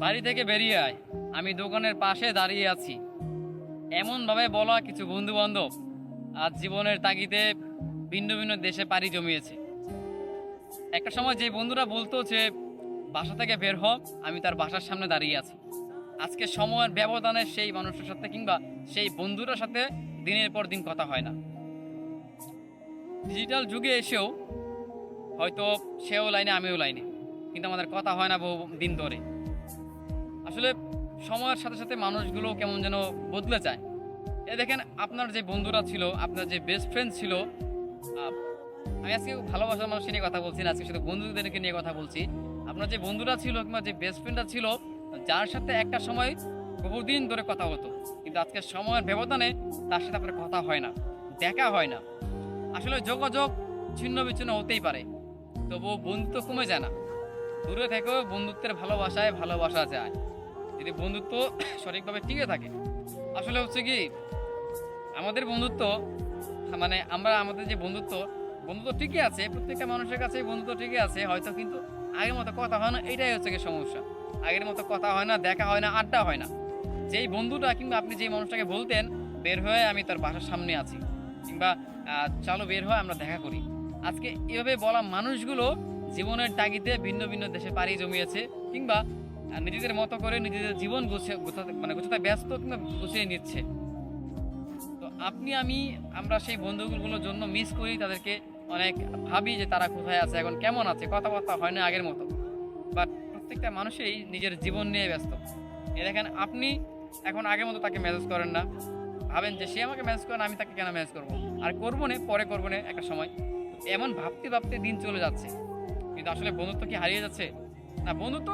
বাড়ি থেকে বেরিয়ে আয়, আমি দোকানের পাশে দাঁড়িয়ে আছি। এমনভাবে বলা কিছু বন্ধু বান্ধব আজ জীবনের তাগিদে ভিন্ন ভিন্ন দেশে পাড়ি জমিয়েছে। একটা সময় যে বন্ধুরা বলতো যে বাসা থেকে বের হ, আমি তার বাসার সামনে দাঁড়িয়ে আছি। আজকে সময়ের ব্যবধানে সেই মানুষের সাথে কিংবা সেই বন্ধুটার সাথে দিনের পর দিন কথা হয় না। ডিজিটাল যুগে এসেও হয়তো সেও লাইনে আমিও লাইনে, কিন্তু আমাদের কথা হয় না বহু দিন ধরে। আসলে সময়ের সাথে সাথে মানুষগুলো কেমন যেন বদলে যায়। এ দেখেন, আপনার যে বন্ধুরা ছিল, আপনার যে বেস্ট ফ্রেন্ড ছিল, আহ, আমি আজকে ভালোবাসার মানুষকে নিয়ে কথা বলছি না, আজকে শুধু বন্ধুদেরকে নিয়ে কথা বলছি। আপনার যে বন্ধুরা ছিল কিংবা যে বেস্ট ফ্রেন্ডরা ছিল, যার সাথে একটা সময় বহুদিন ধরে কথা হতো, কিন্তু আজকে সময়ের ব্যবধানে তার সাথে আপনার কথা হয় না, দেখা হয় না। আসলে যোগাযোগ ছিন্ন বিচ্ছিন্ন হতেই পারে, তবুও বন্ধুত্ব কমে যায় না। দূরে থেকেও বন্ধুত্বের ভালোবাসায় ভালোবাসা যায়, যদি বন্ধুত্ব সঠিকভাবে টিকে থাকে। আসলে হচ্ছে কি, আমাদের বন্ধুত্ব মানে আমরা আমাদের যে বন্ধুত্ব, বন্ধুত্ব ঠিকই আছে, প্রত্যেকটা মানুষের কাছে বন্ধুত্ব ঠিকই আছে হয়তো, কিন্তু আগের মতো কথা হয় না, এটাই হচ্ছে কি সমস্যা। আগের মতো কথা হয় না, দেখা হয় না, আড্ডা হয় না। যেই বন্ধুটা কিংবা আপনি যেই মানুষটাকে বলতেন বের হয়ে আমি তার বাসার সামনে আছি, কিংবা চলো বের হয়ে আমরা দেখা করি, আজকে এভাবে বলা মানুষগুলো জীবনের তাগিদে ভিন্ন ভিন্ন দেশে পাড়ি জমিয়েছে, কিংবা নিজেদের মতো করে নিজেদের জীবন গুছিয়ে গোছাতে মানে গোছাতে ব্যস্ত কিংবা গুছিয়ে নিচ্ছে। তো আপনি আমি আমরা সেই বন্ধুগুলোর জন্য মিস করি তাদেরকে, অনেক ভাবি যে তারা কোথায় আছে, এখন কেমন আছে, কথাবার্তা হয় না আগের মতো। বাট প্রত্যেকটা মানুষই নিজের জীবন নিয়ে ব্যস্ত। এ দেখেন, আপনি এখন আগের মতো তাকে মেসেজ করেন না, ভাবেন যে সে আমাকে মেসেজ করে না, আমি তাকে কেন মেসেজ করবো, আর করবো না, পরে করবো না একটা সময়। এমন ভাবতে ভাবতে দিন চলে যাচ্ছে, কিন্তু আসলে বন্ধুত্ব কি হারিয়ে যাচ্ছে? না, বন্ধুত্ব